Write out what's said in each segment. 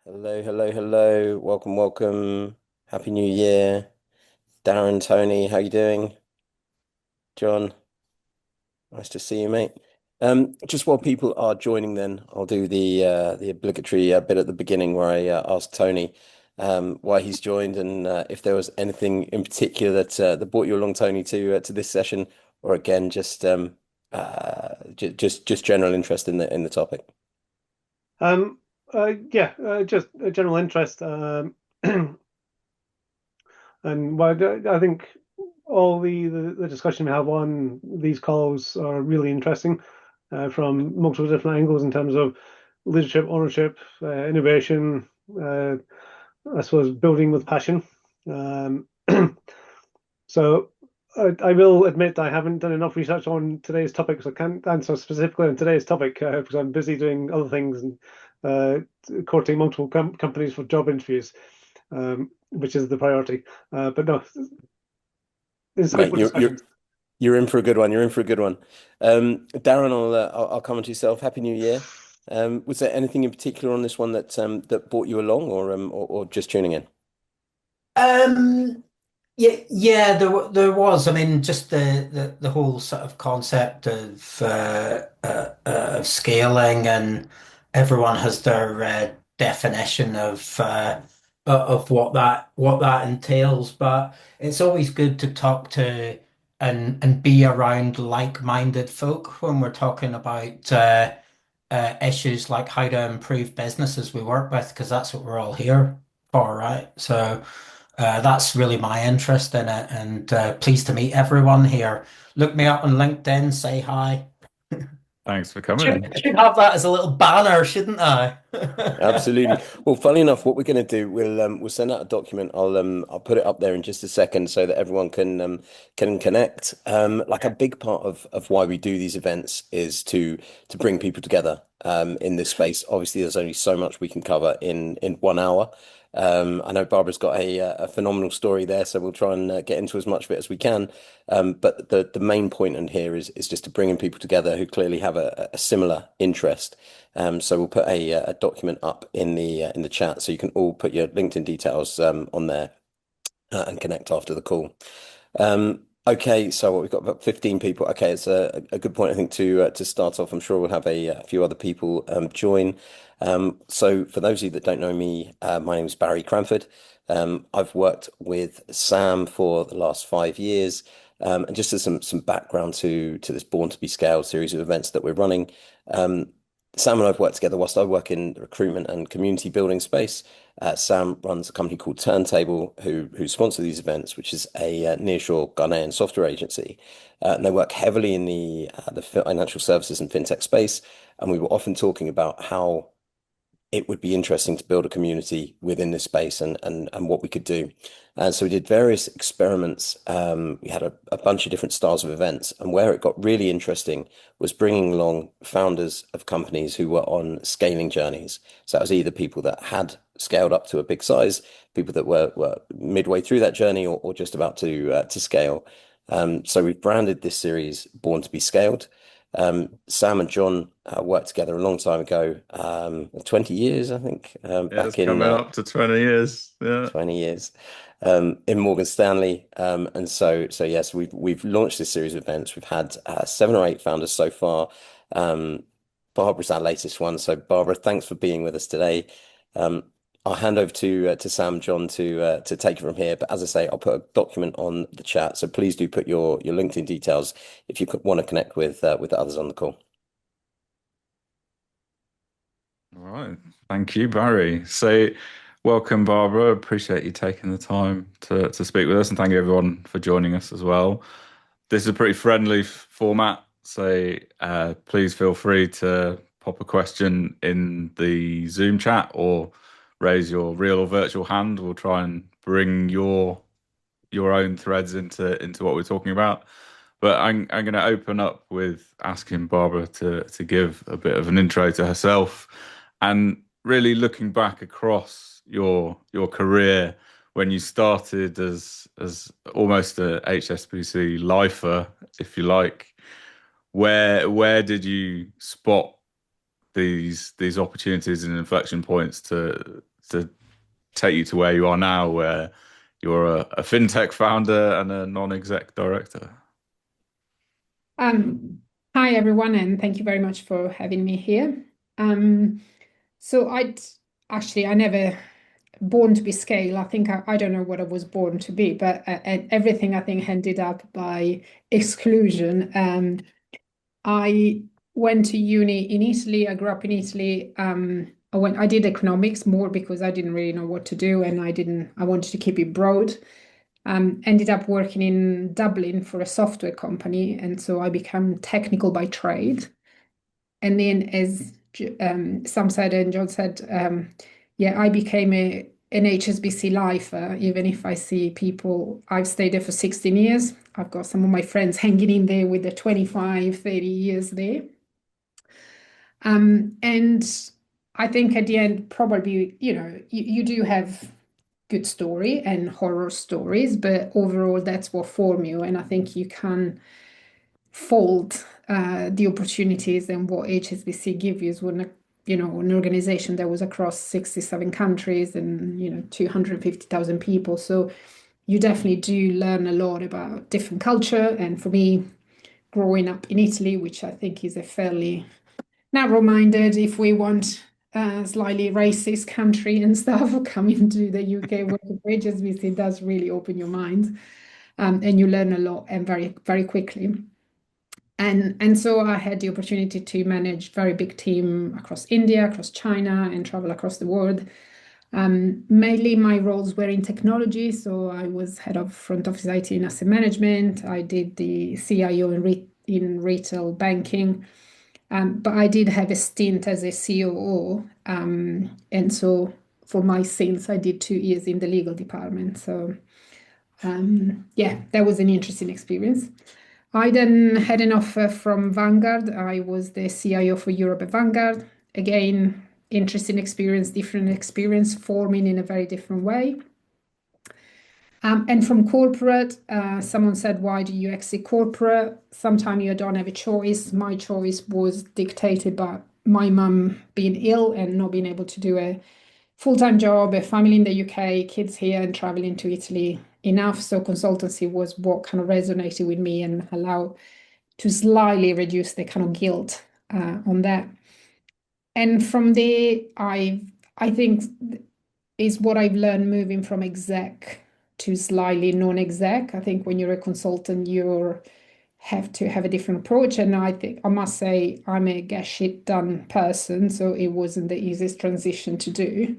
Hello, hello, hello. Welcome, welcome. Happy New Year. Darren, Tony, how you doing? John, nice to see you, mate. Just while people are joining then, I'll do the obligatory bit at the beginning where I ask Tony why he's joined and if there was anything in particular that brought you along, Tony, to this session, or again just general interest in the topic. Um, just a general interest. And I think all the discussion we have on these calls are really interesting from multiple different angles in terms of leadership, ownership, innovation, I suppose building with passion. Um, so I will admit I haven't done enough research on today's topic, so I can't answer specifically on today's topic because I'm busy doing other things and courting multiple companies for job interviews, which is the priority. But no, Mate, insightful discussions. you're in for a good one. You're in for a good one. Darren, I'll come on to yourself. Happy New Year. Was there anything in particular on this one that brought you along, or just tuning in? Um, yeah, there was. I mean, just the whole sort of concept of scaling, and everyone has their definition of what that entails. But it's always good to talk to and be around like-minded folk when we're talking about issues like how to improve businesses we work with, because that's what we're all here for, right? So. That's really my interest in it, and pleased to meet everyone here. Look me up on LinkedIn, say hi. Thanks for Should, coming. should have that as a little banner, shouldn't I? Absolutely. Well, funny enough, what we're going to do, we'll send out a document. I'll put it up there in just a second so that everyone can connect. Like a big part of why we do these events is to bring people together in this space. Obviously, there's only so much we can cover in 1 hour. I know Barbara's got a phenomenal story there, so we'll try and get into as much of it as we can. But the main point in here is just to bring in people together who clearly have a similar interest. So we'll put a document up in the chat, so you can all put your LinkedIn details on there and connect after the call. Okay, so what we've got about 15 people. Okay, it's a good point, I think, to start off. I'm sure we'll have a few other people join. So for those of you that don't know me, my name is Barry Cranford. I've worked with Sam for the last 5 years. And just as some background to this Born to Be Scaled series of events that we're running. Sam and I've worked together whilst I work in the recruitment and community building space. Sam runs a company called Turntabl, who sponsor these events, which is a nearshore Ghanaian software agency. And they work heavily in the financial services and fintech space. And we were often talking about how it would be interesting to build a community within this space and what we could do. And so we did various experiments. We had a bunch of different styles of events. And where it got really interesting was bringing along founders of companies who were on scaling journeys. So that was either people that had scaled up to a big size, people that were midway through that journey or just about to scale. So we've branded this series Born to Be Scaled. Sam and John worked together a long time ago, 20 years, I think, Yeah, it's back in coming up to 20 years. Yeah. 20 years in Morgan Stanley. And so yes, we've launched this series of events. We've had 7 or 8 founders so far. Um, Barbara's our latest one. So Barbara, thanks for being with us today. Um, I'll hand over to Sam and John to take it from here. But as I say, I'll put a document on the chat. So please do put your LinkedIn details if you want to connect with others on the call. All right. Thank you, Barry. So, welcome, Barbara. Appreciate you taking the time to speak with us, and thank you everyone for joining us as well. This is a pretty friendly format, so please feel free to pop a question in the Zoom chat or raise your real or virtual hand. We'll try and bring your own threads into what we're talking about. But I'm going to open up with asking Barbara to give a bit of an intro to herself, and really looking back across your career when you started as almost a HSBC lifer, if you like. Where did you spot these opportunities and inflection points to take you to where you are now, where you're a fintech founder and a non-exec director? Hi everyone, and thank you very much for having me here. So I never born to be scale. I think I don't know what I was born to be, but everything I think ended up by exclusion. I went to uni in Italy. I grew up in Italy. I did economics more because I didn't really know what to do, and I wanted to keep it broad. Ended up working in Dublin for a software company, and so I became technical by trade. And then, as Sam said and John said, yeah, I became an HSBC lifer, even if I see people, I've stayed there for 16 years. I've got some of my friends hanging in there with the 25, 30 years there. And I think at the end, probably, you do have good story and horror stories, but overall that's what form you. And I think you can fold the opportunities and what HSBC gives you when an organization that was across 67 countries and 250,000 people. So you definitely do learn a lot about different culture. And for me, growing up in Italy, which I think is a fairly narrow-minded, if we want slightly racist country and stuff, coming to the UK working for HSBC does really open your mind, and you learn a lot and very, very quickly. And so I had the opportunity to manage very big team across India, across China, and travel across the world. Mainly my roles were in technology, so I was head of front office IT and asset management. I did the CIO in retail banking. But I did have a stint as a COO, and so for my sins, I did 2 years in the legal department. So yeah, that was an interesting experience. I then had an offer from Vanguard. I was the CIO for Europe at Vanguard. Again, interesting experience, different experience, forming in a very different way. And from corporate, someone said, why do you exit corporate? Sometimes you don't have a choice. My choice was dictated by my mum being ill and not being able to do a full-time job, a family in the UK, kids here, and traveling to Italy enough. So consultancy was what kind of resonated with me and allowed to slightly reduce the kind of guilt on that. And from there, I think is what I've learned moving from exec to slightly non-exec. I think when you're a consultant, you have to have a different approach. And I think I must say I'm a get shit done person, so it wasn't the easiest transition to do.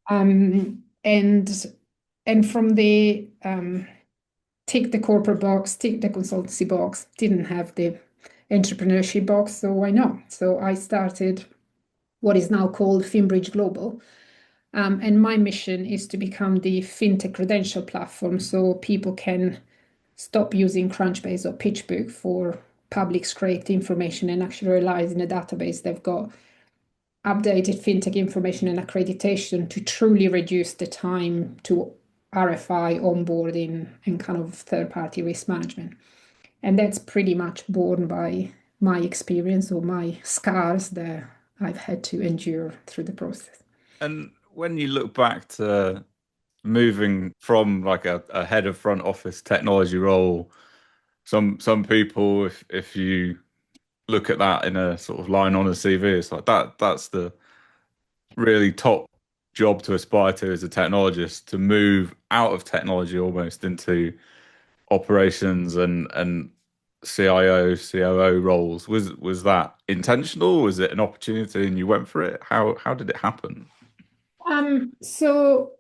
And from there, tick the corporate box, tick the consultancy box, didn't have the entrepreneurship box, so why not? So I started what is now called Finbridge Global. And my mission is to become the fintech credential platform so people can stop using Crunchbase or PitchBook for public scraped information and actually realize in a database they've got updated fintech information and accreditation to truly reduce the time to RFI onboarding and kind of third-party risk management. And that's pretty much borne by my experience or my scars that I've had to endure through the process. And when you look back to moving from like a head of front office technology role, some people, if you look at that in a sort of line on a CV, it's like that's the really top job to aspire to as a technologist, to move out of technology almost into operations and CIO, COO roles. Was that intentional? Was it an opportunity and you went for it? How did it happen? So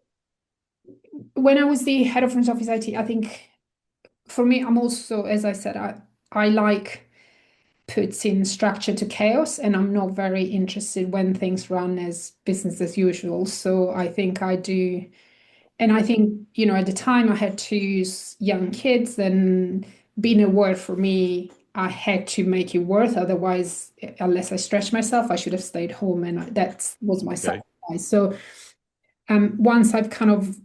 when I was the head of front office IT, I think for me, I'm also, as I said, I like putting structure to chaos, and I'm not very interested when things run as business as usual. So I think I do. And I think, at the time I had 2 young kids, and being a word for me, I had to make it worth. Otherwise, unless I stretched myself, I should have stayed home, and that was my sacrifice. So once I've kind of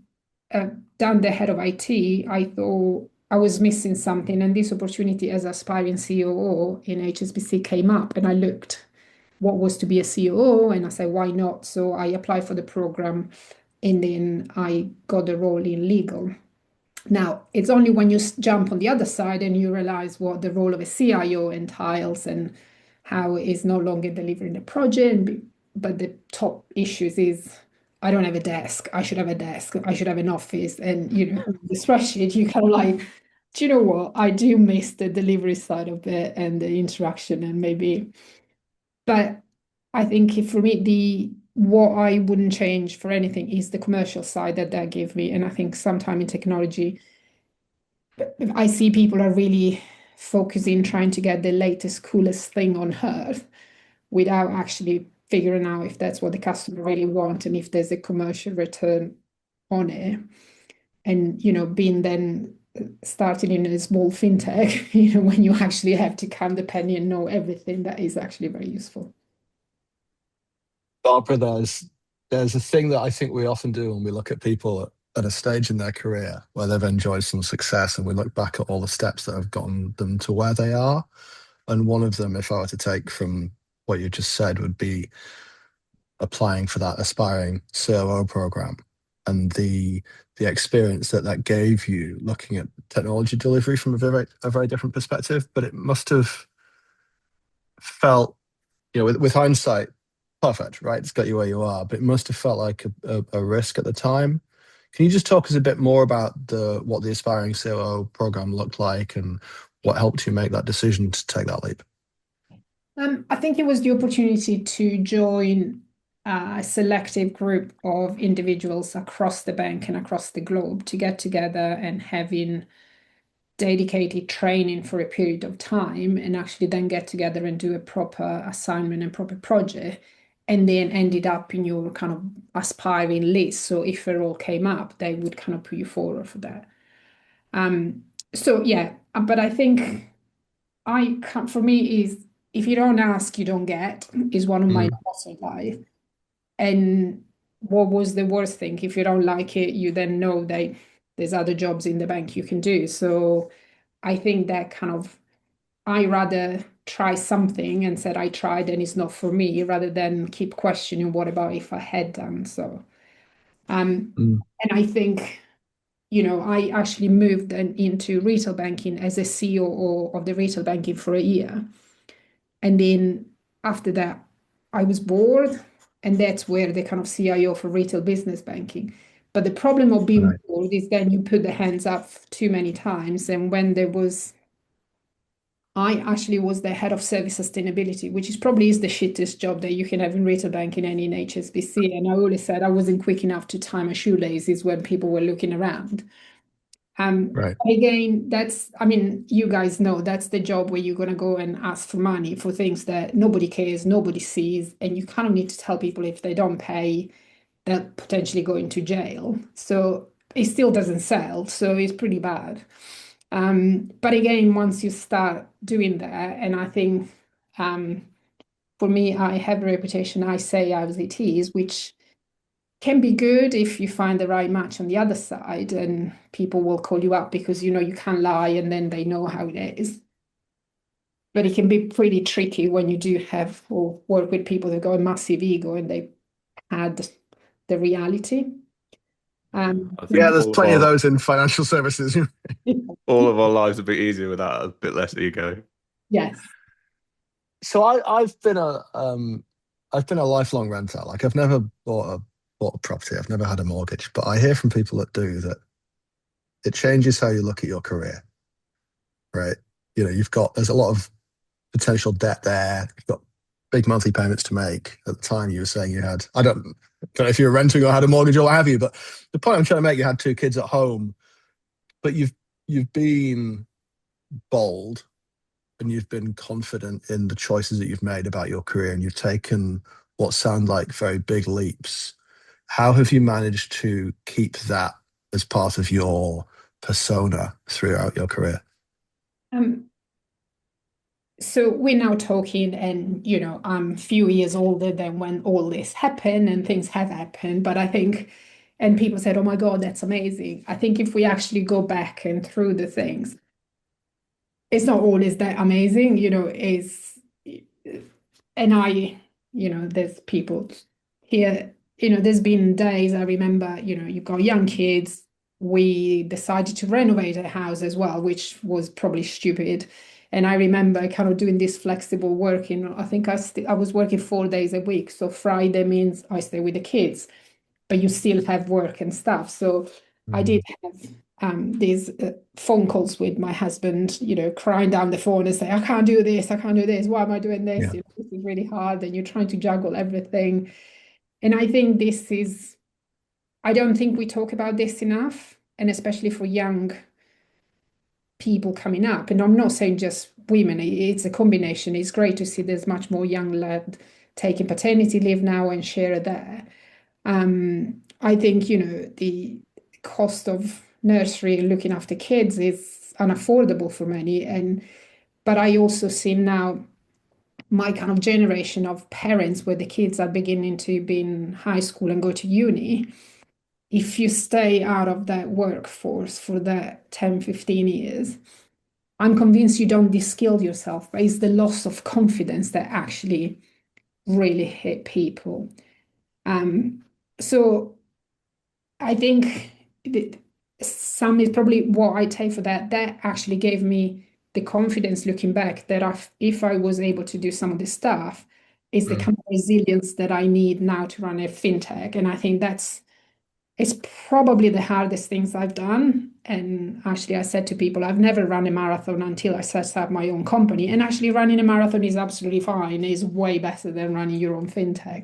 done the head of IT, I thought I was missing something, and this opportunity as aspiring COO in HSBC came up, and I looked what was to be a COO, and I said, why not? So I applied for the program, and then I got the role in legal. Now, it's only when you jump on the other side and you realize what the role of a CIO entails and how it's no longer delivering the project. But the top issues is I don't have a desk. I should have a desk. I should have an office. And, you know, the spreadsheet, you kind of like, do you know what? I do miss the delivery side of it and the interaction and maybe, but I think for me, what I wouldn't change for anything is the commercial side that gave me. And I think sometime in technology, I see people are really focusing, trying to get the latest, coolest thing on earth without actually figuring out if that's what the customer really want and if there's a commercial return on it. And, you know, being then starting in a small fintech, you know, when you actually have to count the penny and know everything, that is actually very useful. Barbara, there's a thing that I think we often do when we look at people at a stage in their career where they've enjoyed some success, and we look back at all the steps that have gotten them to where they are. And one of them, if I were to take from what you just said, would be applying for that aspiring COO program and the experience that that gave you looking at technology delivery from a very different perspective. But it must have felt, you know, with hindsight, perfect, right? It's got you where you are, but it must have felt like a risk at the time. Can you just talk us a bit more about what the aspiring COO program looked like and what helped you make that decision to take that leap? I think it was the opportunity to join a selective group of individuals across the bank and across the globe to get together and having dedicated training for a period of time and actually then get together and do a proper assignment and proper project and then ended up in your kind of aspiring list. So if a role came up, they would kind of put you forward for that. So yeah, but I think for me is if you don't ask, you don't get is one of my mottos in life. And what was the worst thing? If you don't like it, you then know that there's other jobs in the bank you can do. So I think that kind of, I rather try something and said I tried and it's not for me rather than keep questioning what about if I had done so. And I think, you know, I actually moved into retail banking as a COO of the retail banking for a year. And then after that, I was bored. And that's where the kind of CIO for retail business banking. But the problem of being bored is then you put the hands up too many times. And when I actually was the head of service sustainability, which is probably is the shittest job that you can have in retail banking and in HSBC. And I always said I wasn't quick enough to tie my shoelaces when people were looking around. Again, I mean, you guys know that's the job where you're going to go and ask for money for things that nobody cares, nobody sees, and you kind of need to tell people if they don't pay, they'll potentially go into jail. So it still doesn't sell, so it's pretty bad. But again, once you start doing that, and I think for me, I have a reputation, I say as it is, which can be good if you find the right match on the other side and people will call you up because you know you can't lie and then they know how it is. But it can be pretty tricky when you do have or work with people that got a massive ego and they had the reality. I think Yeah, there's plenty of those in financial services. all of our lives would be easier without a bit less ego. Yes. So I've been a lifelong renter. Like I've never bought a property. I've never had a mortgage, but I hear from people that do that it changes how you look at your career, right? You know, there's a lot of potential debt there. You've got big monthly payments to make. At the time you were saying you had, I don't know if you were renting or had a mortgage or what have you, but the point I'm trying to make, you had two kids at home, but you've been bold and you've been confident in the choices that you've made about your career and you've taken what sound like very big leaps. How have you managed to keep that as part of your persona throughout your career? So we're now talking, and you know, I'm a few years older than when all this happened, and things have happened. But I think, and people said, "Oh my God, that's amazing." I think if we actually go back and through the things, it's not always that amazing, you know. And there's people here, there's been days I remember, you've got young kids. We decided to renovate a house as well, which was probably stupid. And I remember kind of doing this flexible working. I think I was working 4 days a week. So Friday means I stay with the kids, but you still have work and stuff. So I did have these phone calls with my husband, crying down the phone and say, I can't do this, I can't do this. Why am I doing this? Yeah. This is really hard. And you're trying to juggle everything. And I think I don't think we talk about this enough, and especially for young people coming up. And I'm not saying just women, it's a combination. It's great to see there's much more young lad taking paternity leave now and share there. I think, the cost of nursery and looking after kids is unaffordable for many. But I also see now my kind of generation of parents where the kids are beginning to be in high school and go to uni. If you stay out of that workforce for that 10, 15 years, I'm convinced you don't de-skill yourself, but it's the loss of confidence that actually really hit people. So I think some is probably what I take for that. That actually gave me the confidence looking back that if I was able to do some of this stuff, is the kind of resilience that I need now to run a fintech. And I think it's probably the hardest things I've done. And actually, I said to people, I've never run a marathon until I set up my own company. And actually, running a marathon is absolutely fine. It's way better than running your own fintech.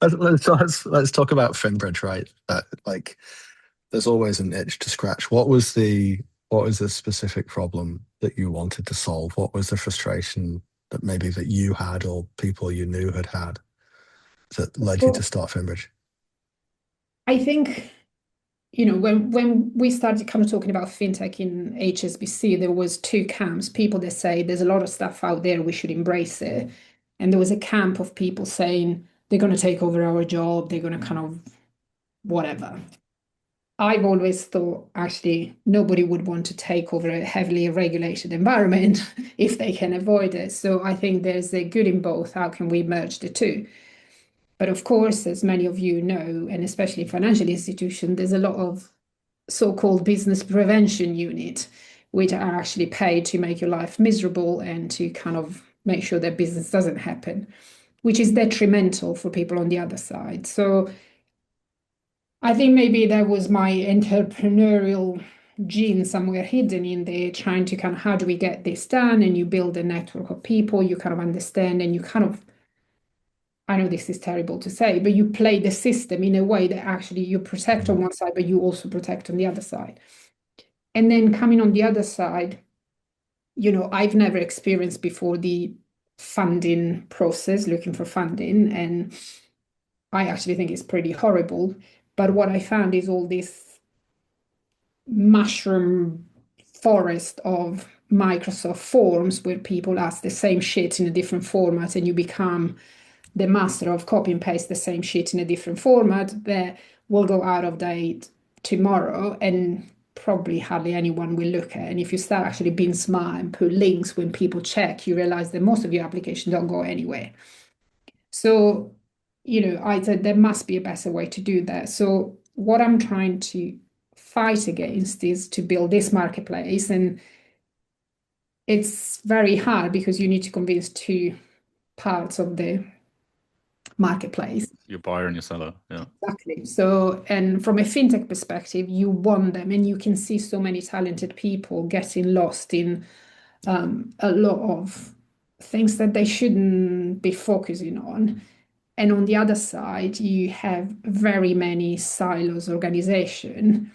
Let's talk about Finbridge, right? Like, there's always an itch to scratch. What was the specific problem that you wanted to solve? What was the frustration that maybe that you had or people you knew had that led you to start Finbridge? I think, when we started kind of talking about fintech in HSBC, there was two camps. People that say there's a lot of stuff out there, we should embrace it. And there was a camp of people saying they're going to take over our job, they're going to kind of whatever. I've always thought actually nobody would want to take over a heavily regulated environment if they can avoid it. So I think there's a good in both. How can we merge the two? But of course, as many of you know, and especially financial institutions, there's a lot of so-called business prevention unit, which are actually paid to make your life miserable and to kind of make sure that business doesn't happen, which is detrimental for people on the other side. So I think maybe that was my entrepreneurial gene somewhere hidden in there, trying to kind of how do we get this done? And you build a network of people, you kind of understand, and you kind of, I know this is terrible to say, but you play the system in a way that actually you protect on one side, but you also protect on the other side. And then coming on the other side, I've never experienced before the funding process, looking for funding, and I actually think it's pretty horrible. But what I found is all this mushroom forest of Microsoft forms where people ask the same shit in a different format, and you become the master of copy and paste the same shit in a different format that will go out of date tomorrow and probably hardly anyone will look at. And if you start actually being smart and put links when people check, you realize that most of your applications don't go anywhere. So, I said there must be a better way to do that. So what I'm trying to fight against is to build this marketplace. And it's very hard because you need to convince two parts of the marketplace. Your buyer and your seller. Yeah. Exactly. So, and from a fintech perspective, you want them, and you can see so many talented people getting lost in a lot of things that they shouldn't be focusing on. And on the other side, you have very many silos organization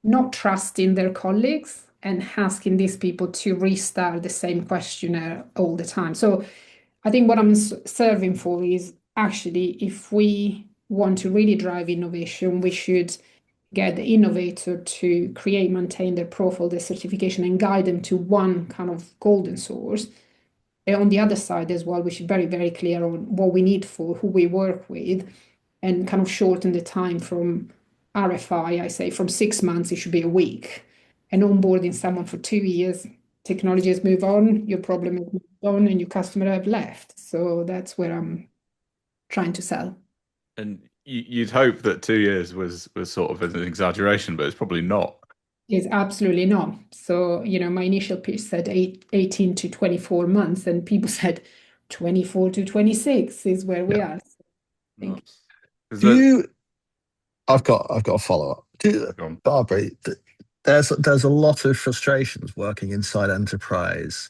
not trusting their colleagues and asking these people to restart the same questionnaire all the time. So I think what I'm serving for is actually if we want to really drive innovation, we should get the innovator to create, maintain their profile, their certification, and guide them to one kind of golden source. And on the other side as well, we should be very, very clear on what we need for who we work with and kind of shorten the time from RFI, I say from 6 months, it should be a week. And onboarding someone for 2 years, technology has moved on, your problem has moved on, and your customer have left. So that's where I'm trying to sell. And you'd hope that 2 years was sort of an exaggeration, but it's probably not. Is absolutely not. So, my initial pitch said 18 to 24 months, and people said 24 to 26 is where we Yeah. are. So I think Nice. 'Cause Do you? I've got a follow up. go on. Barbara, there's a lot of frustrations working inside enterprise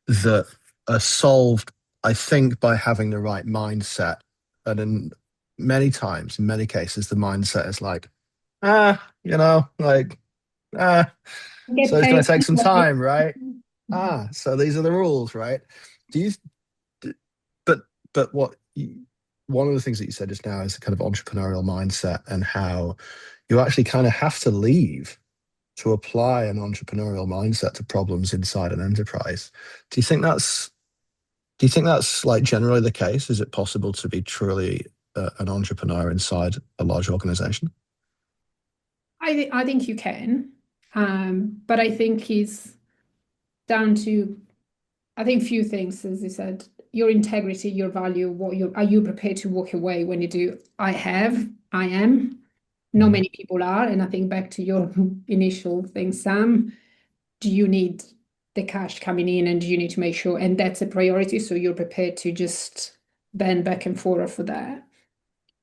that are solved, I think, by having the right mindset. And in many times, in many cases, the mindset is like, like, so get it's going paid. to take some time, right? So these are the rules, right? Do you, but, one of the things that you said just now is the kind of entrepreneurial mindset and how you actually kind of have to leave to apply an entrepreneurial mindset to problems inside an enterprise. Do you think that's like generally the case? Is it possible to be truly an entrepreneur inside a large organization? I think you can, but I think it's down to, I think, few things, as you said, your integrity, your value, are you prepared to walk away when you do? I am. Not Mhm. many people are, and I think back to your initial thing, Sam. Do you need the cash coming in, and do you need to make sure, and that's a priority, so you're prepared to just bend back and forth for that.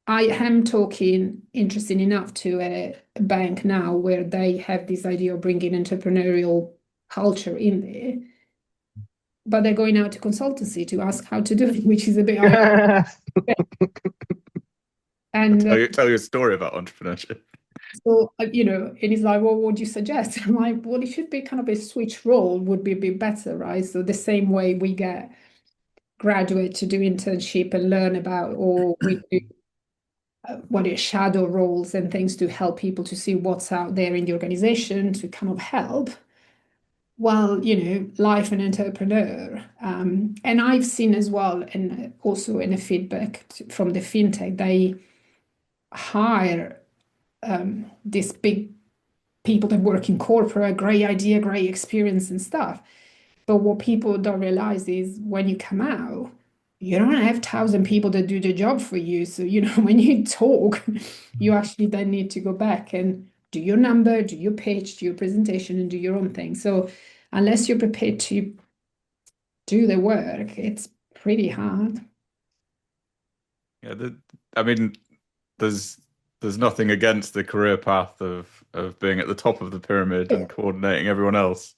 I am talking interesting enough to a bank now where they have this idea of bringing entrepreneurial culture in there, but they're going out to consultancy to ask how to do it, which is a bit ironic. And Tell you a story about entrepreneurship. so, and he's like, well, what would you suggest? I'm like, well, it should be kind of a switch role would be a bit better, right? So the same way we get graduate to do internship and learn about, or we do what is shadow roles and things to help people to see what's out there in the organization to kind of help. Well, life an entrepreneur. And I've seen as well, and also in the feedback from the fintech, they hire these big people that work in corporate, great idea, great experience and stuff. But what people don't realize is when you come out, you don't have 1,000 people that do the job for you. So, when you talk, you actually then need to go back and do your number, do your pitch, do your presentation, and do your own thing. So, unless you're prepared to do the work, it's pretty hard. Yeah, I mean, there's nothing against the career path of being at the top of the pyramid and coordinating everyone else.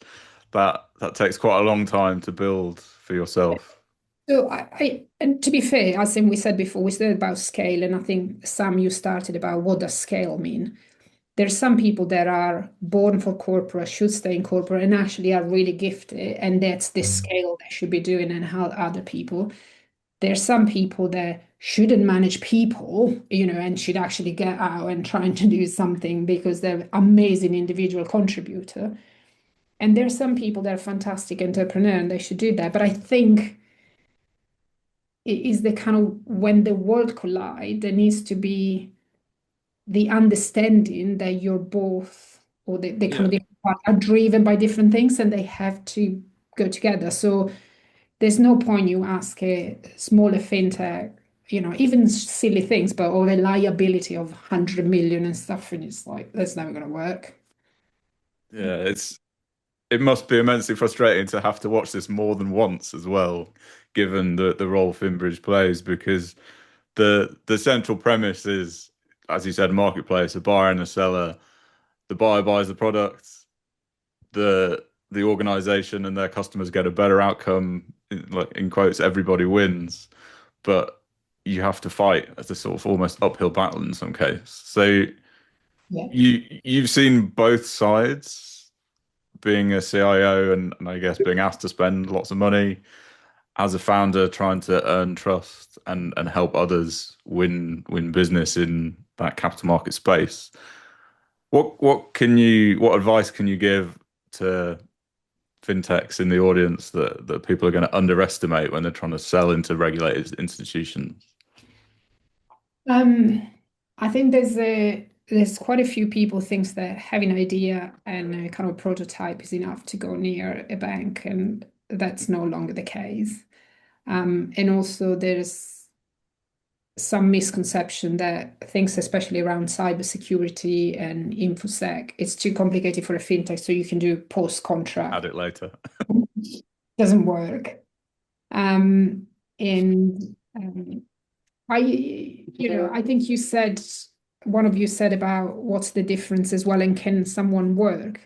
That takes quite a long time to build for yourself. So and to be fair, as we said before, we said about scale, and I think Sam, you started about what does scale mean. There's some people that are born for corporate, should stay in corporate, and actually are really gifted, and that's the scale they should be doing and help other people. There's some people that shouldn't manage people, and should actually get out and trying to do something because they're amazing individual contributor. And there's some people that are fantastic entrepreneur and they should do that. But I think it is the kind of when the world collide, there needs to be the understanding that you're both, or the kind Yeah. of different parts are driven by different things and they have to go together. So there's no point you ask a smaller fintech, even silly things, but or a liability of 100 million and stuff, and it's like that's never going to work. Yeah, it must be immensely frustrating to have to watch this more than once as well, given the role Finbridge plays, because the central premise is, as you said, marketplace, a buyer and a seller. The buyer buys the product, the organization and their customers get a better outcome. Like in quotes, everybody wins, but you have to fight as a sort of almost uphill battle in some case. So Yeah. you've seen both sides, being a CIO and I guess being asked to spend lots of money as a founder, trying to earn trust and help others win business in that capital market space. What advice can you give to fintechs in the audience that people are going to underestimate when they're trying to sell into regulated institutions? Um, I think there's quite a few people thinks that having an idea and a kind of prototype is enough to go near a bank, and that's no longer the case. And also there's some misconception that things, especially around cybersecurity and infosec, it's too complicated for a fintech, so you can do post-contract. Add it later. Doesn't work. And I think one of you said about what's the difference as well, and can someone work?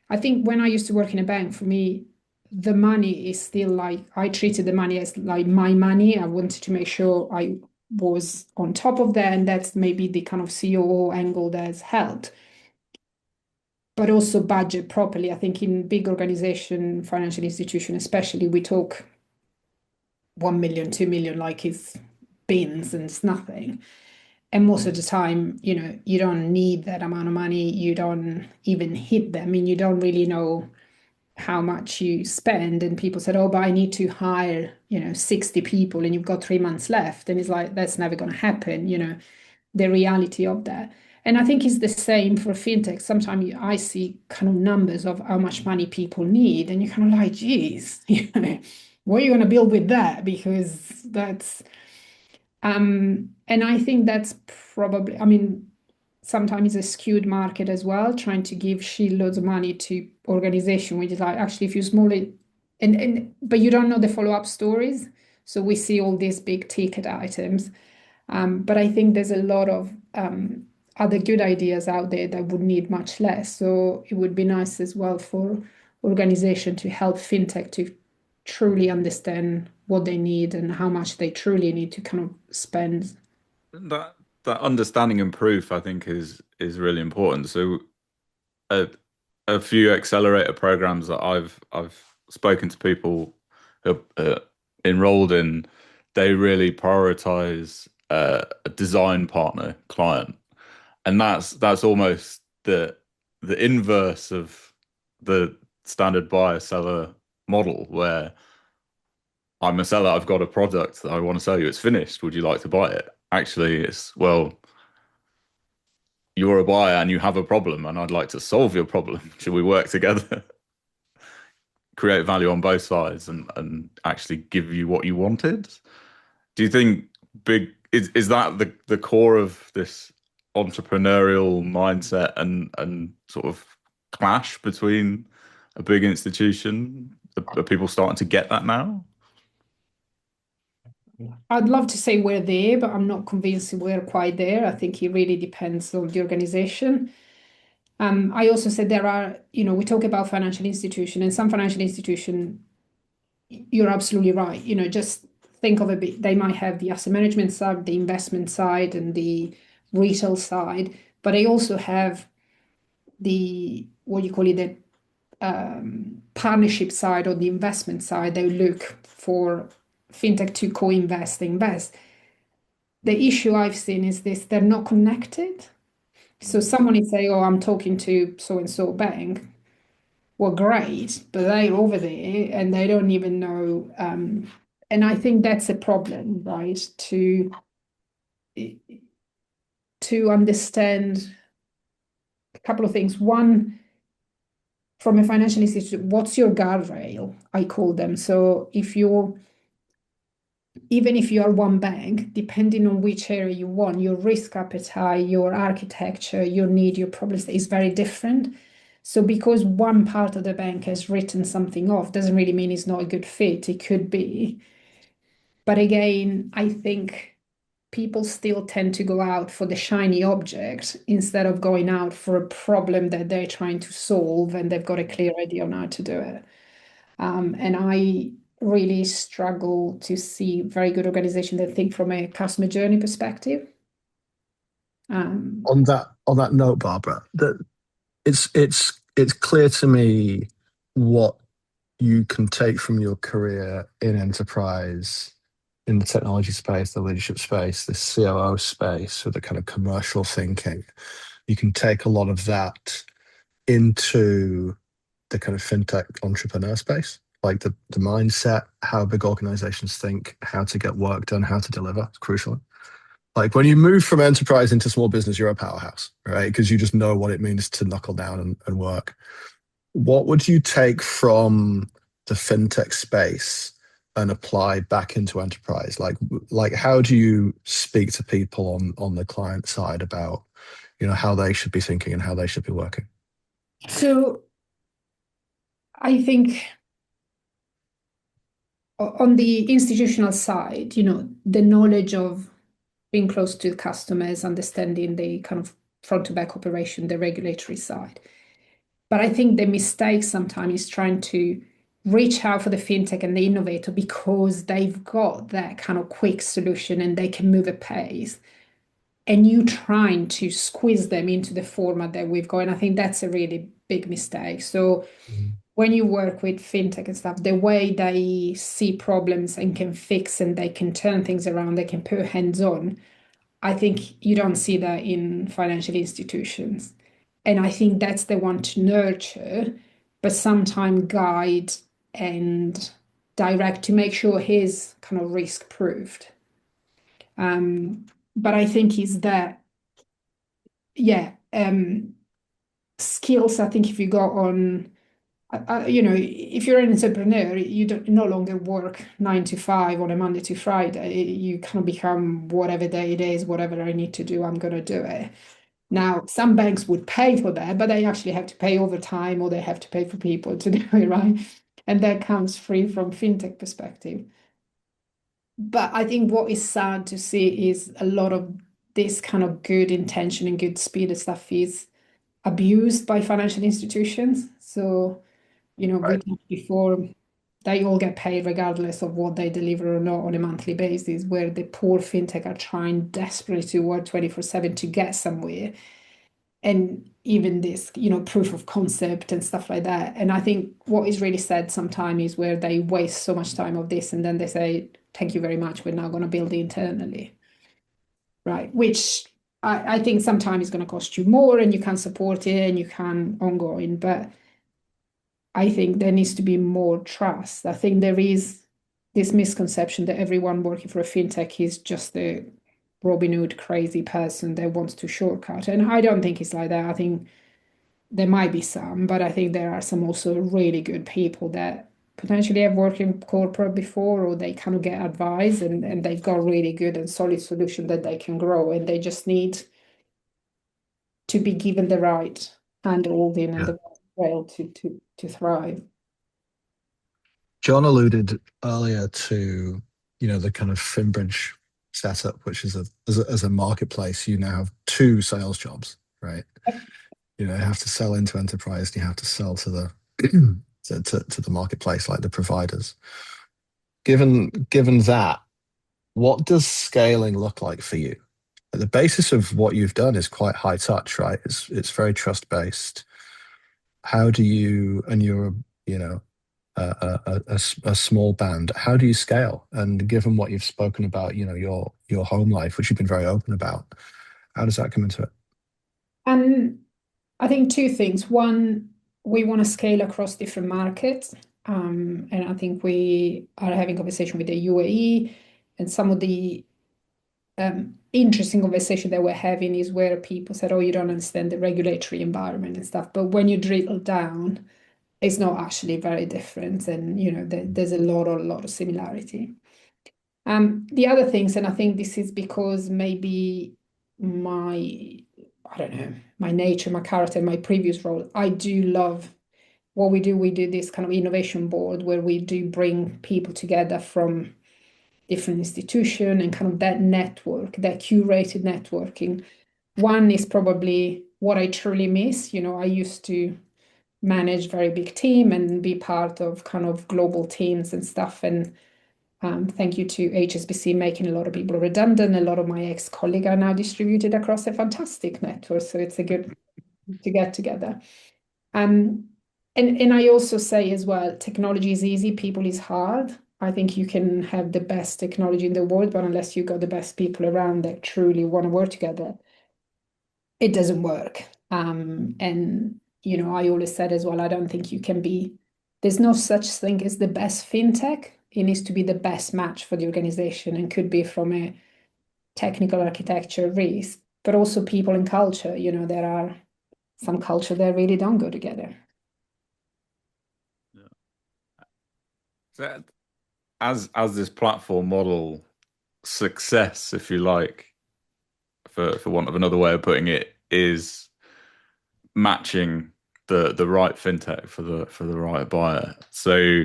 I think when I used to work in a bank, for me, the money is still like, I treated the money as like my money. I wanted to make sure I was on top of that, and that's maybe the kind of COO angle that's helped. But also budget properly. I think in big organization, financial institution especially, we talk 1 million, 2 million like it's bins and it's nothing. And most of the time, you don't need that amount of money. You don't even hit them. I mean, you don't really know how much you spend. And people said, oh, but I need to hire, 60 people and you've got 3 months left. And it's like, that's never going to happen, the reality of that. And I think it's the same for fintech. Sometimes I see kind of numbers of how much money people need, and you're kind of like, geez, what are you going to build with that? Because that's, and I think that's probably, I mean, sometimes it's a skewed market as well, trying to give shitloads of money to organization, which is like, actually, if you small it, but you don't know the follow-up stories. So we see all these big ticket items. But I think there's a lot of other good ideas out there that would need much less. So it would be nice as well for organization to help fintech to truly understand what they need and how much they truly need to kind of spend. That understanding and proof, I think, is really important. So a few accelerator programs that I've spoken to people who are enrolled in, they really prioritize a design partner client, and that's almost the inverse of the standard buyer seller model, where I'm a seller, I've got a product that I want to sell you, it's finished, would you like to buy it? Actually, it's, well, you're a buyer and you have a problem and I'd like to solve your problem. Should we work together? Create value on both sides and actually give you what you wanted? Do you think is that the core of this entrepreneurial mindset and sort of clash between a big institution? Are people starting to get that now? I'd love to say we're there, but I'm not convinced we're quite there. I think it really depends on the organization. I also said there are, we talk about financial institution, and some financial institution, you're absolutely right. Just think of a bit, they might have the asset management side, the investment side, and the retail side, but they also have the, what you call it, the partnership side or the investment side. They look for fintech to co-invest, invest. The issue I've seen is this, they're not connected. So someone is saying, oh, I'm talking to so-and-so bank. Well, great, but they're over there and they don't even know. And I think that's a problem, right? To understand a couple of things. One, from a financial institution, what's your guardrail? I call them. So even if you are one bank, depending on which area you want, your risk appetite, your architecture, your need, your problems is very different. So because one part of the bank has written something off, doesn't really mean it's not a good fit. It could be. But again, I think people still tend to go out for the shiny object instead of going out for a problem that they're trying to solve and they've got a clear idea on how to do it. And I really struggle to see very good organization that think from a customer journey perspective. On that note, Barbara, that it's clear to me what you can take from your career in enterprise, in the technology space, the leadership space, the COO space, or the kind of commercial thinking. You can take a lot of that into the kind of fintech entrepreneur space, like the mindset, how big organizations think, how to get work done, how to deliver, it's crucial. Like when you move from enterprise into small business, you're a powerhouse, right? Because you just know what it means to knuckle down and work. What would you take from the fintech space and apply back into enterprise? Like how do you speak to people on the client side about, how they should be thinking and how they should be working? So I think on the institutional side, the knowledge of being close to the customers, understanding the kind of front to back operation, the regulatory side. But I think the mistake sometimes is trying to reach out for the fintech and the innovator because they've got that kind of quick solution and they can move at pace. And you trying to squeeze them into the format that we've got. And I think that's a really big mistake. So when you work with fintech and stuff, the way they see problems and can fix and they can turn things around, they can put hands on. I think you don't see that in financial institutions. And I think that's the one to nurture, but sometimes guide and direct to make sure he's kind of risk proofed. But I think is that, yeah, skills. I think if you go on, if you're an entrepreneur, you don't no longer work 9 to 5 on a Monday to Friday. You kind of become whatever day it is, whatever I need to do, I'm going to do it. Now, some banks would pay for that, but they actually have to pay overtime or they have to pay for people to do it, right? And that comes free from fintech perspective. But I think what is sad to see is a lot of this kind of good intention and good speed and stuff is abused by financial institutions. So, we Right. talked before, they all get paid regardless of what they deliver or not on a monthly basis, where the poor fintech are trying desperately to work 24/7 to get somewhere. And even this, proof of concept and stuff like that. And I think what is really sad sometimes is where they waste so much time of this and then they say, thank you very much, we're now going to build it internally. Right. Which I think sometimes is going to cost you more and you can support it and you can ongoing. But I think there needs to be more trust. I think there is this misconception that everyone working for a fintech is just a Robin Hood crazy person that wants to shortcut. And I don't think it's like that. I think there might be some, but I think there are some also really good people that potentially have worked in corporate before or they kind of get advice and they've got really good and solid solution that they can grow and they just need to be given the right hand-holding and Yeah. the right rail to thrive. John alluded earlier to, the kind of Finbridge setup, which is as a marketplace, you now have two sales jobs, right? You have to sell into enterprise and you have to sell to the to the marketplace, like the providers. Given that, what does scaling look like for you? The basis of what you've done is quite high touch, right? It's very trust based. How do you, and you're, a small band, how do you scale? And given what you've spoken about, your home life, which you've been very open about, how does that come into it? And I think two things. One, we want to scale across different markets. And I think we are having conversation with the UAE and some of the interesting conversation that we're having is where people said, oh, you don't understand the regulatory environment and stuff. But when you drill down, it's not actually very different. And, there's a lot of similarity. The other things, and I think this is because maybe I don't know, my nature, my character, my previous role, I do love what we do. We do this kind of innovation board where we do bring people together from different institutions and kind of that network, that curated networking. One is probably what I truly miss. I used to manage very big team and be part of kind of global teams and stuff. And thank you to HSBC making a lot of people redundant. A lot of my ex-colleagues are now distributed across a fantastic network. So it's a good to get together. And I also say as well, technology is easy, people is hard. I think you can have the best technology in the world, but unless you got the best people around that truly want to work together, it doesn't work. And I always said as well, I don't think you can be, there's no such thing as the best fintech. It needs to be the best match for the organization and could be from a technical architecture risk, but also people and culture. There are some culture that really don't go together. Yeah. So as this platform model success, if you like, for want of another way of putting it, is matching the right fintech for the right buyer. So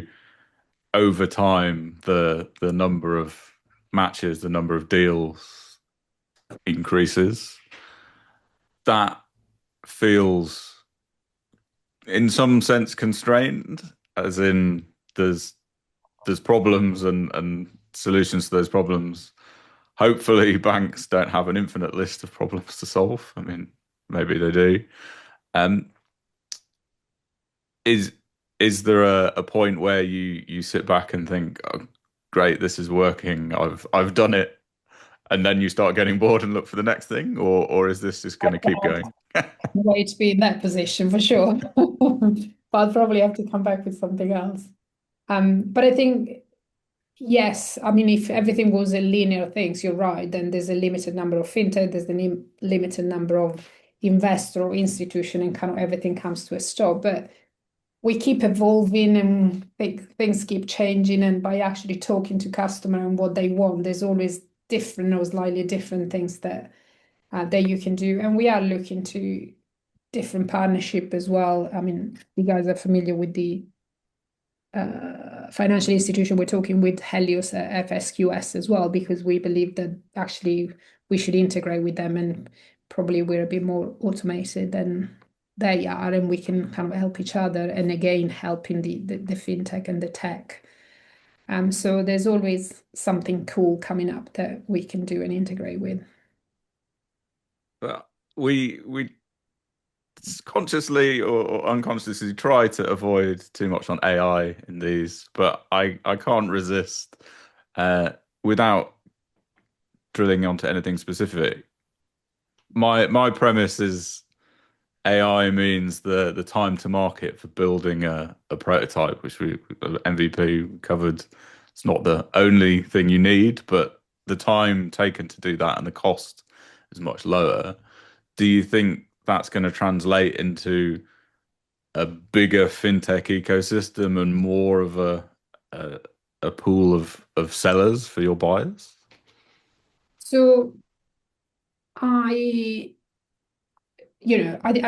over time, the number of matches, the number of deals increases. That feels in some sense constrained, as in there's problems and solutions to those problems. Hopefully, banks don't have an infinite list of problems to solve. I mean, maybe they do. Um, is is there a point where you sit back and think, oh, great, this is working. I've done it, and then you start getting bored and look for the next thing, or is this just going to keep going? Way to be in that position for sure. But I'll probably have to come back with something else. But I think, yes, I mean, if everything was a linear things, you're right, then there's a limited number of fintech, there's a limited number of investor or institution, and kind of everything comes to a stop. But we keep evolving and things keep changing. And by actually talking to customer and what they want, there's always different or slightly different things that you can do. And we are looking to different partnership as well. I mean, you guys are familiar with the financial institution. We're talking with Helios FSQS as well, because we believe that actually we should integrate with them, and probably we're a bit more automated than they are, and we can kind of help each other, and again helping the fintech and the tech. So there's always something cool coming up that we can do and integrate with. But we consciously or unconsciously try to avoid too much on AI in these, but I can't resist without drilling onto anything specific. My premise is AI means the time to market for building a prototype, which we MVP covered. It's not the only thing you need, but the time taken to do that and the cost is much lower. Do you think that's going to translate into a bigger fintech ecosystem and more of a pool of sellers for your buyers? So I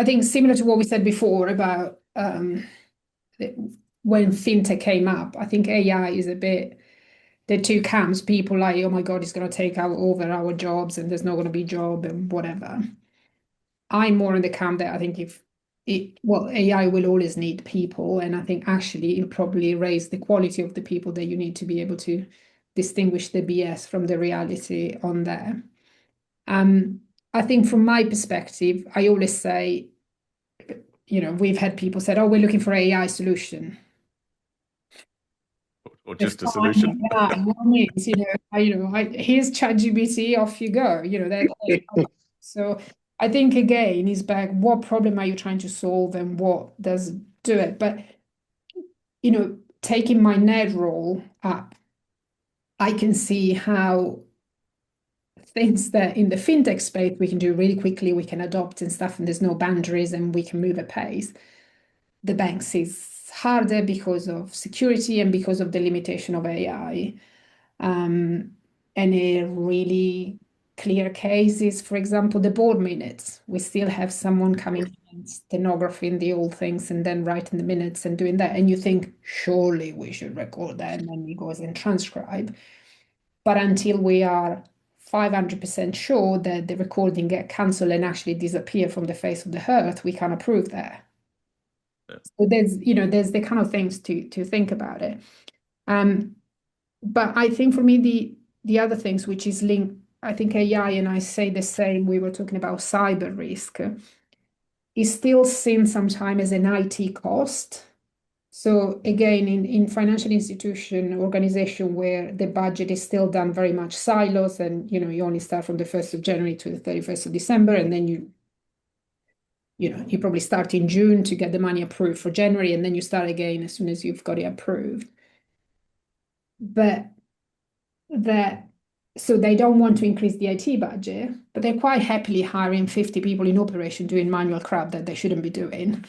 think similar to what we said before about when fintech came up, I think AI is a bit the two camps. People like, oh my God, it's going to take over our jobs and there's not going to be job and whatever. I'm more in the camp that I think AI will always need people, and I think actually it'll probably raise the quality of the people that you need to be able to distinguish the BS from the reality on there. I think from my perspective, I always say, we've had people said, oh, we're looking for an AI solution. Or just a solution. Yeah, what means, here's ChatGPT, off you go. So I think again is back, what problem are you trying to solve and what does do it? But taking my NED role up, I can see how things that in the fintech space we can do really quickly, we can adopt and stuff, and there's no boundaries and we can move at pace. The banks is harder because of security and because of the limitation of AI. And a really clear case is, for example, the board minutes. We still have someone coming in and stenographing the old things and then writing the minutes and doing that. And you think, surely we should record that, and then he goes and transcribe. But until we are 500% sure that the recording get cancelled and actually disappear from the face of the earth, we can't approve that. So there's the kind of things to think about it. But I think for me, the other things which is linked, I think AI, and I say the same, we were talking about cyber risk, is still seen sometimes as an IT cost. So again, in financial institution organization where the budget is still done very much silos, and you only start from the 1st of January to the 31st of December, and then you probably start in June to get the money approved for January, and then you start again as soon as you've got it approved. But so they don't want to increase the IT budget, but they're quite happily hiring 50 people in operation doing manual crap that they shouldn't be doing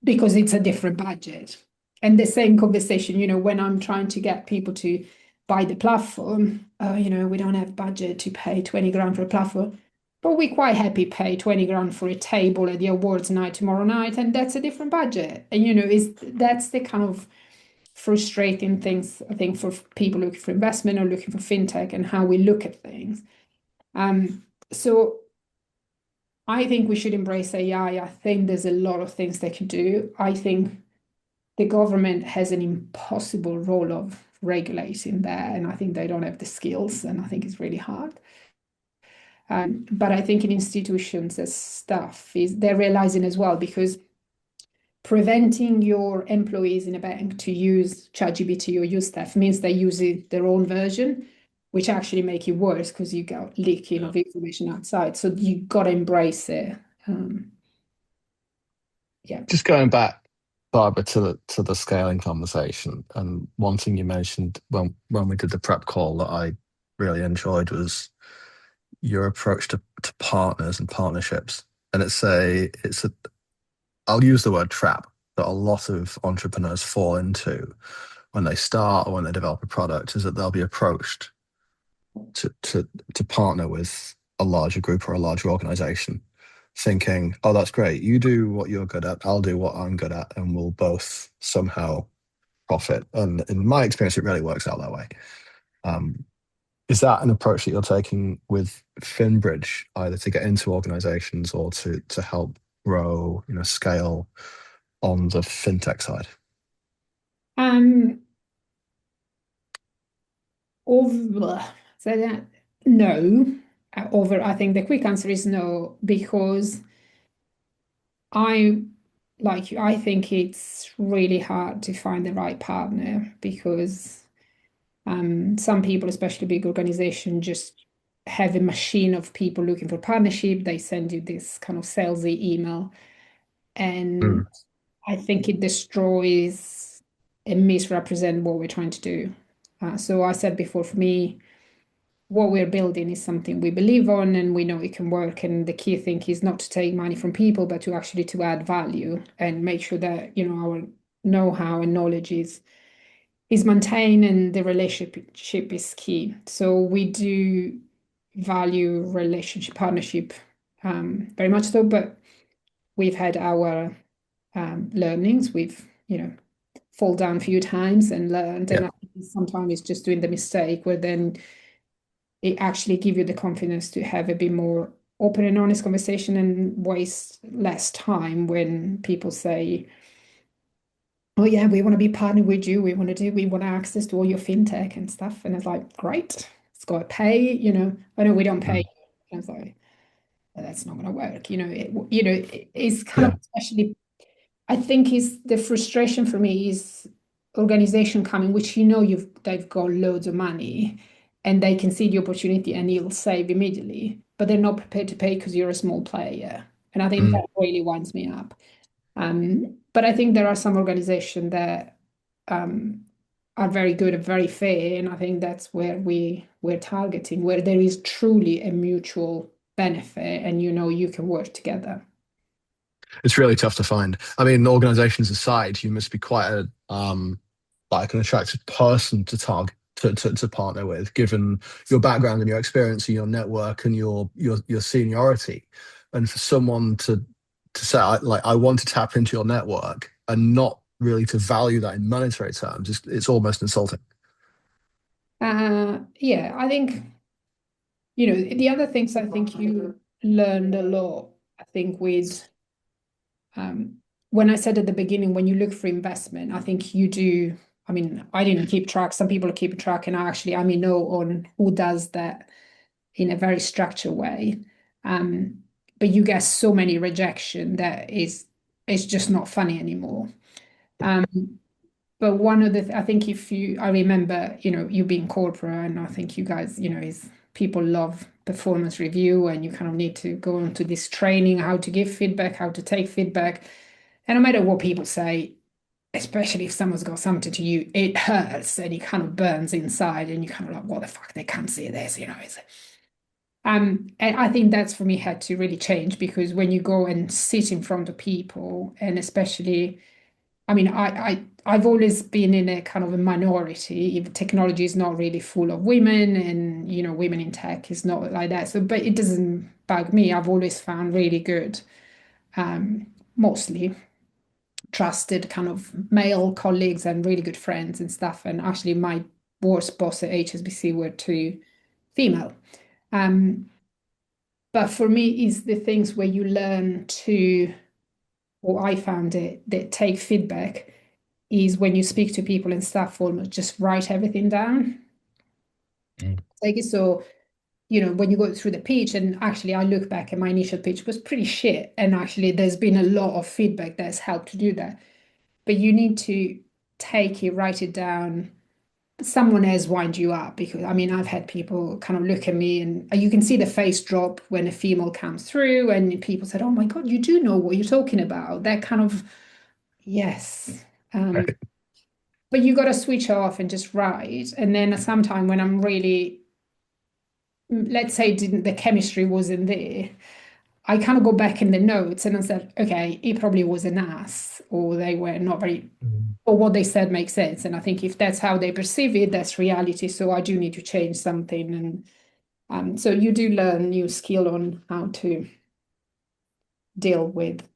because it's a different budget. And the same conversation, when I'm trying to get people to buy the platform, we don't have budget to pay 20 grand for a platform, but we're quite happy pay 20 grand for a table at the awards night tomorrow night, and that's a different budget. And that's the kind of frustrating things, I think, for people looking for investment or looking for fintech and how we look at things. So I think we should embrace AI. I think there's a lot of things they can do. I think the government has an impossible role of regulating that, and I think they don't have the skills, and I think it's really hard. But I think in institutions as stuff they're realizing as well, because preventing your employees in a bank to use ChatGPT or use stuff means they use their own version, which actually make it worse because you got leaking of information outside. So you got to embrace it. Yeah. Just going back, Barbara, to the scaling conversation, and one thing you mentioned when we did the prep call that I really enjoyed was your approach to partners and partnerships. And I'll use the word trap that a lot of entrepreneurs fall into when they start or when they develop a product, is that they'll be approached to partner with a larger group or a larger organization, thinking, oh, that's great. You do what you're good at, I'll do what I'm good at, and we'll both somehow profit. And in my experience, it really works out that way. Is that an approach that you're taking with Finbridge, either to get into organizations or to help grow, scale on the fintech side? So that no. I think the quick answer is no, because I like you. I think it's really hard to find the right partner, because some people, especially big organizations, just have a machine of people looking for partnership. They send you this kind of salesy email, and I think it destroys and misrepresents what we're trying to do. So I said before, for me, what we're building is something we believe on and we know it can work. And the key thing is not to take money from people, but to actually to add value and make sure that, our know-how and knowledge is maintained and the relationship is key. So we do value relationship partnership very much so, but we've had our learnings. We've, fall down a few times and learned. Yeah. And I think sometimes it's just doing the mistake where then it actually give you the confidence to have a bit more open and honest conversation and waste less time when people say, oh yeah, we want to be partnered with you. We want access to all your fintech and stuff. And it's like, great, it's got to pay, I know we don't pay. And it's like, that's not going to work. It's kind of, especially, I think is the frustration for me is organization coming, which they've got loads of money and they can see the opportunity and you'll save immediately, but they're not prepared to pay because you're a small player. And I think that really winds me up. But I think there are some organizations that are very good and very fair, and I think that's where we're targeting, where there is truly a mutual benefit and you can work together. It's really tough to find. I mean, organizations aside, you must be quite an attractive person to target to partner with, given your background and your experience and your network and your seniority. And for someone to say, I want to tap into your network and not really to value that in monetary terms, it's almost insulting. Yeah, I think, the other things I think you learned a lot, I think with when I said at the beginning, when you look for investment, I think you do. I mean, I didn't keep track. Some people are keeping track, and I may know on who does that in a very structured way. But you get so many rejection that it's just not funny anymore. But one of the, I think I remember, you being corporate, and I think you guys, is people love performance review, and you kind of need to go into this training, how to give feedback, how to take feedback. And no matter what people say, especially if someone's got something to you, it hurts and it kind of burns inside, and you kind of like, what the fuck, they can't see this, and I think that's for me had to really change, because when you go and sit in front of people, and especially I mean, I've always been in a kind of a minority. If technology is not really full of women, and women in tech is not like that. So, but it doesn't bug me. I've always found really good, mostly trusted kind of male colleagues and really good friends and stuff. And actually, my worst boss at HSBC were two female. But for me, is the things where you learn to, or I found it, that take feedback is when you speak to people and stuff, almost just write everything down. Take it so, when you go through the pitch, and actually I look back at my initial pitch was pretty shit. And actually there's been a lot of feedback that's helped to do that. But you need to take it, write it down. Someone else wind you up, because I mean I've had people kind of look at me and you can see the face drop when a female comes through, and people said, "Oh my God, you do know what you're talking about." That kind of, yes. But you got to switch off and just write. And then sometime when I'm really, let's say the chemistry wasn't there, I kind of go back in the notes and I said, okay, it probably was an ass, or they were not very, or what they said makes sense. And I think if that's how they perceive it, that's reality. So I do need to change something. And so you do learn new skill on how to deal with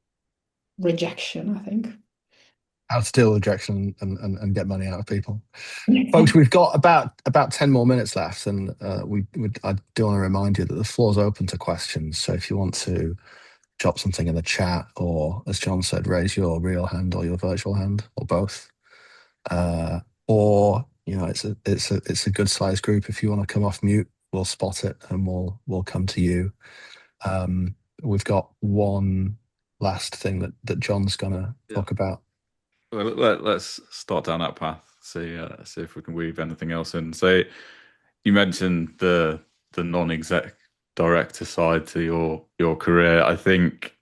rejection, I think. How to deal with rejection and get money out of people. Folks, we've got about 10 more minutes left, and I do want to remind you that the floor's open to questions. So if you want to drop something in the chat, or as Jon said, raise your real hand or your virtual hand, or both, or it's a good sized group. If you want to come off mute, we'll spot it and we'll come to you. We've got one last thing that Jon's gonna talk about. Well, let's start down that path. See if we can weave anything else in. So you mentioned the non-exec director side to your career. I think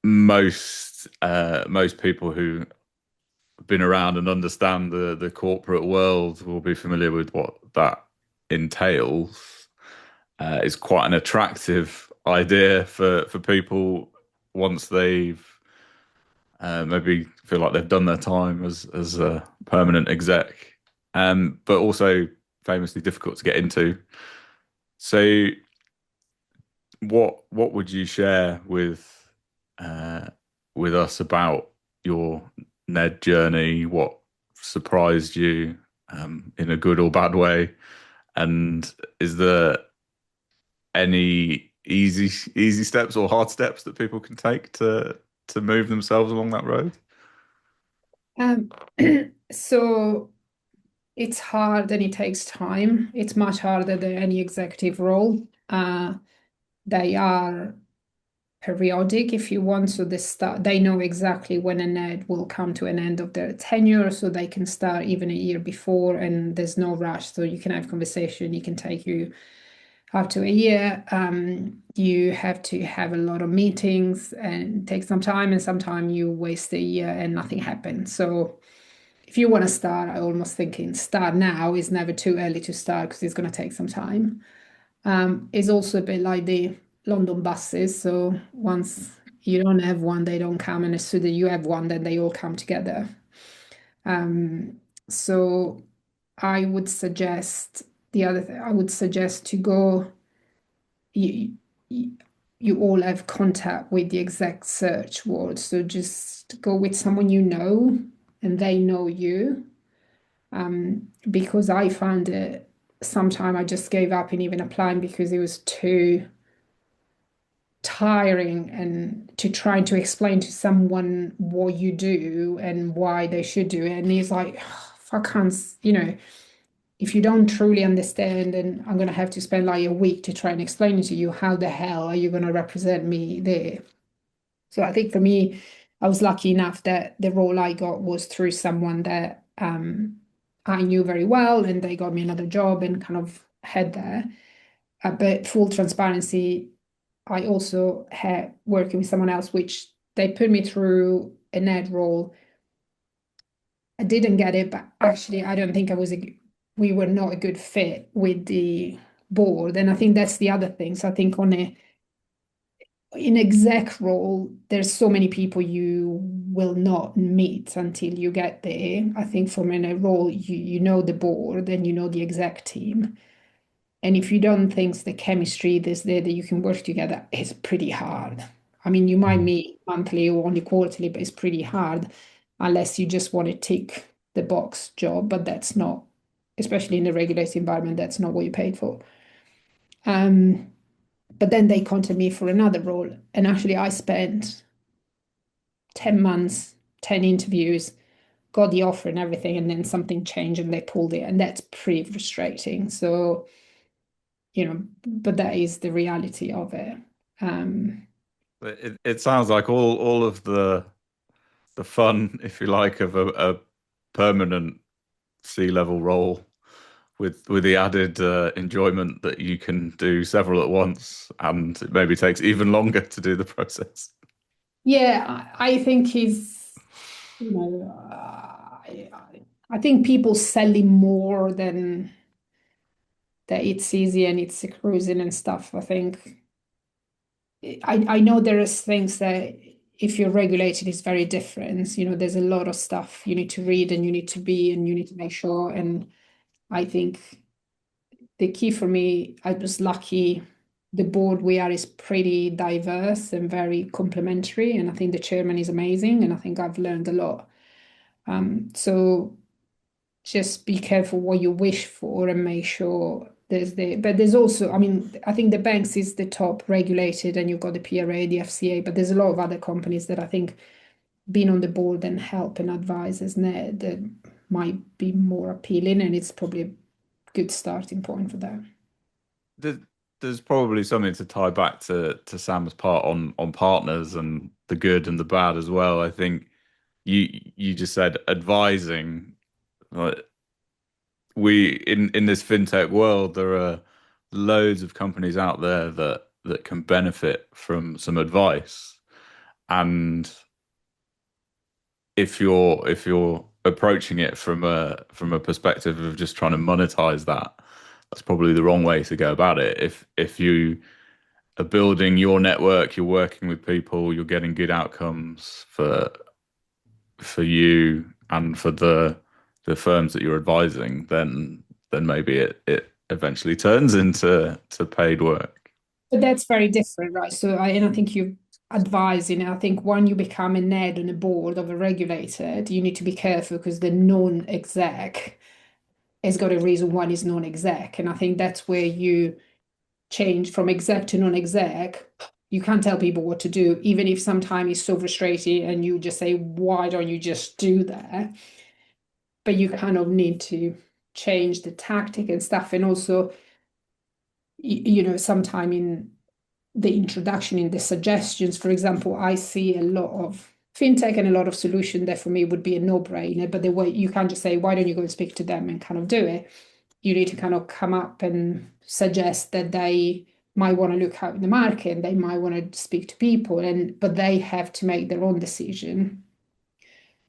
most people who have been around and understand the corporate world will be familiar with what that entails. It's quite an attractive idea for people once they've maybe feel like they've done their time as a permanent exec, but also famously difficult to get into. So, what would you share with us about your Ned journey? What surprised you in a good or bad way? And is there any easy steps or hard steps that people can take to move themselves along that road? So it's hard and it takes time. It's much harder than any executive role. They are periodic if you want. So they know exactly when a NED will come to an end of their tenure, so they can start even a year before, and there's no rush. So you can have conversation, it can take you up to a year. You have to have a lot of meetings and take some time, and sometimes you waste a year and nothing happens. So if you want to start, I almost thinking start now is never too early to start, because it's going to take some time. It's also a bit like the London buses. So once you don't have one, they don't come, and as soon as you have one, then they all come together. So I would suggest I would suggest to go. You all have contact with the exec search world, so just go with someone you know and they know you. Because I found it, sometime I just gave up in even applying because it was too tiring, and to trying to explain to someone what you do and why they should do it. And he's like, if I can't, if you don't truly understand, and I'm going to have to spend like a week to try and explain it to you, how the hell are you going to represent me there? So I think for me, I was lucky enough that the role I got was through someone that I knew very well, and they got me another job and kind of had there. But full transparency, I also had working with someone else, which they put me through an ad role. I didn't get it, but actually I don't think we were not a good fit with the board. And I think that's the other thing. So I think in exec role, there's so many people you will not meet until you get there. I think from in a role, you know the board and you know the exec team. And if you don't think the chemistry is there that you can work together, it's pretty hard. I mean, you might meet monthly or only quarterly, but it's pretty hard unless you just want to tick the box job. But that's not, especially in a regulated environment, that's not what you paid for. But then they contacted me for another role. And actually, I spent 10 months, 10 interviews, got the offer and everything. And then something changed and they pulled it. And that's pretty frustrating. So, but that is the reality of it. It sounds like all of the fun, if you like, of a permanent C-level role with the added enjoyment that you can do several at once, and it maybe takes even longer to do the process. Yeah, I think I think people selling more than that it's easy and it's cruising and stuff. I think I know there is things that if you're regulated is very different. There's a lot of stuff you need to read and you need to be and you need to make sure. And I think the key for me, I was lucky. The board we are is pretty diverse and very complementary. And I think the chairman is amazing. And I think I've learned a lot. So just be careful what you wish for and make sure but there's also, I mean, I think the banks is the top regulated and you've got the PRA, the FCA, but there's a lot of other companies that I think being on the board and help and advise that might be more appealing, and it's probably a good starting point for that. There's probably something to tie back to Sam's part on partners and the good and the bad as well. I think you just said advising. We in this fintech world, there are loads of companies out there that can benefit from some advice, and if you're approaching it from a perspective of just trying to monetize that, that's probably the wrong way to go about it. If you are building your network, you're working with people, you're getting good outcomes for you and for the firms that you're advising, then maybe it eventually turns into paid work. But that's very different, right? So I think you advise, I think when you become a NED on a board of a regulator, you need to be careful because the non-exec has got a reason why it's non-exec. And I think that's where you change from exec to non-exec. You can't tell people what to do, even if sometimes it's so frustrating and you just say, why don't you just do that? But you kind of need to change the tactic and stuff. And also, sometime in the introduction, in the suggestions, for example, I see a lot of fintech and a lot of solution that for me would be a no-brainer, but the way you can't just say, why don't you go and speak to them and kind of do it? You need to kind of come up and suggest that they might want to look out in the market and they might want to speak to people, but they have to make their own decision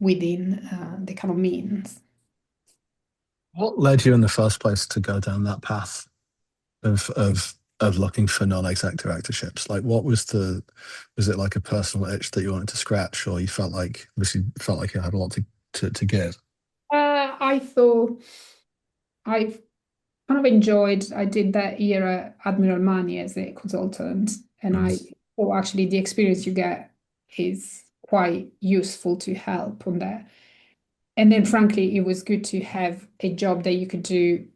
within the kind of means. What led you in the first place to go down that path of looking for non-exec directorships? Like, was it like a personal itch that you wanted to scratch, or you felt like you had a lot to give? I thought I've kind of enjoyed. I did that year at Admiral Money as a consultant, and I thought actually the experience you get is quite useful to help on that. And then, frankly, it was good to have a job that you could do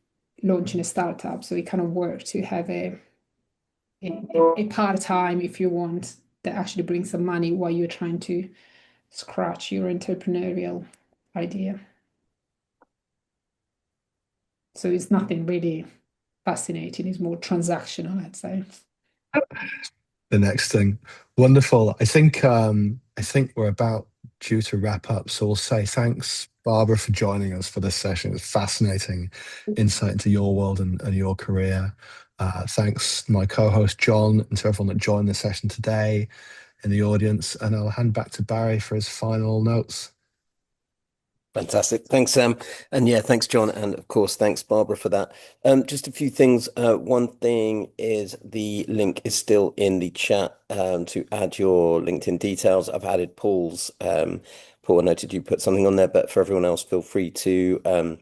launching a startup. So it kind of worked to have a part-time, if you want, that actually brings some money while you're trying to scratch your entrepreneurial idea. So it's nothing really fascinating. It's more transactional, I'd say. The next thing. Wonderful. I think we're about due to wrap up. So we'll say thanks, Barbara, for joining us for this session. It was fascinating insight into your world and your career. Thanks my co-host Jon, and to everyone that joined the session today in the audience. And I'll hand back to Barry for his final notes. Fantastic. Thanks, Sam. And yeah, thanks, John. And of course, thanks, Barbara, for that. Just a few things. One thing is the link is still in the chat to add your LinkedIn details. I've added Paul's. Paul, I noted you put something on there, but for everyone else, feel free to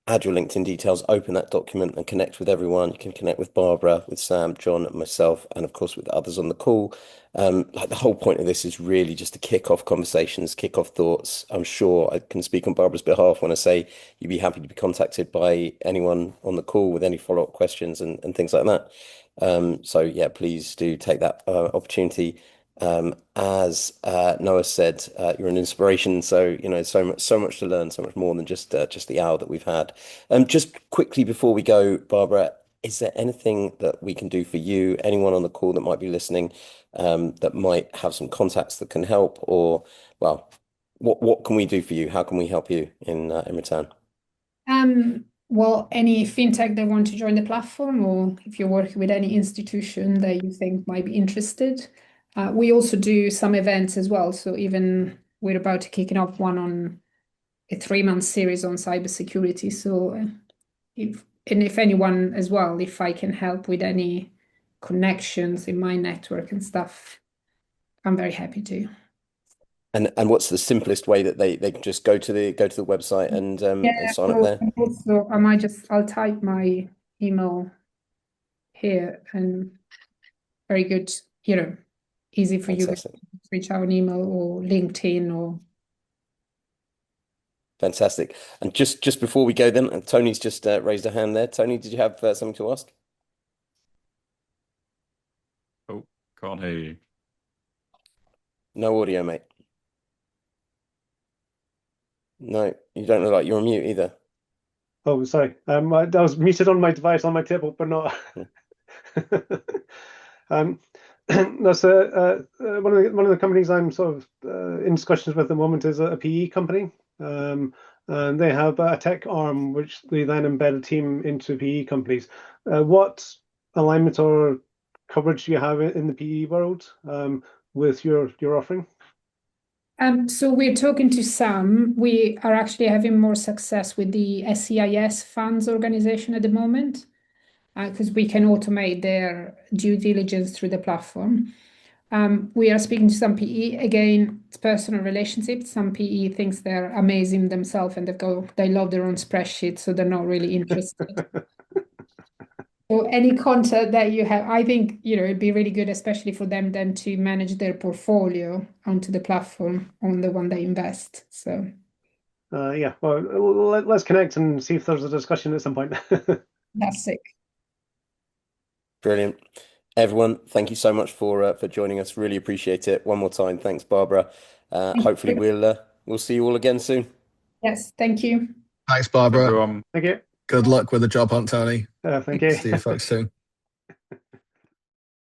add your LinkedIn details, open that document and connect with everyone. You can connect with Barbara, with Sam, John, and myself, and of course with others on the call. Like the whole point of this is really just to kick off conversations, kick off thoughts. I'm sure I can speak on Barbara's behalf when I say you'd be happy to be contacted by anyone on the call with any follow-up questions and things like that. So yeah, please do take that opportunity. As Noah said, you're an inspiration. So so much to learn, so much more than just the hour that we've had. Just quickly before we go, Barbara, is there anything that we can do for you? Anyone on the call that might be listening, that might have some contacts that can help, or well, what can we do for you? How can we help you in return? Well, any fintech that want to join the platform, or if you're working with any institution that you think might be interested. We also do some events as well. So even we're about to kicking off one on a 3-month series on cybersecurity. So if anyone as well, if I can help with any connections in my network and stuff, I'm very happy to. And what's the simplest way that they can just go to the website and sign up there? Also, I'll type my email here, and very good, easy for Fantastic. You to reach out an email or LinkedIn or. Fantastic. And just before we go then, Tony's just raised a hand there. Tony, did you have something to ask? Oh, can't hear you. No audio, mate. No, you don't look like you're on mute either. Oh, sorry. I was muted on my device on my table, but not. That's one of the companies I'm sort of in discussions with at the moment is a PE company, and they have a tech arm which they then embed a team into PE companies. What alignment or coverage do you have in the PE world with your offering? So we're talking to some. We are actually having more success with the SEIS funds organization at the moment, because we can automate their due diligence through the platform. We are speaking to some PE. Again, it's personal relationships. Some PE thinks they're amazing themselves and they love their own spreadsheet, so they're not really interested. So any content that you have, I think, it'd be really good, especially for them then to manage their portfolio onto the platform on the one they invest. So yeah, well, let's connect and see if there's a discussion at some point. that's it. Brilliant. Everyone, thank you so much for joining us. Really appreciate it. One more time, thanks, Barbara. Hopefully we'll see you all again soon. Yes, thank you. Thanks, Barbara. Everyone. Thank you. Good luck with the job hunt, Tony. Thank you. See you folks soon.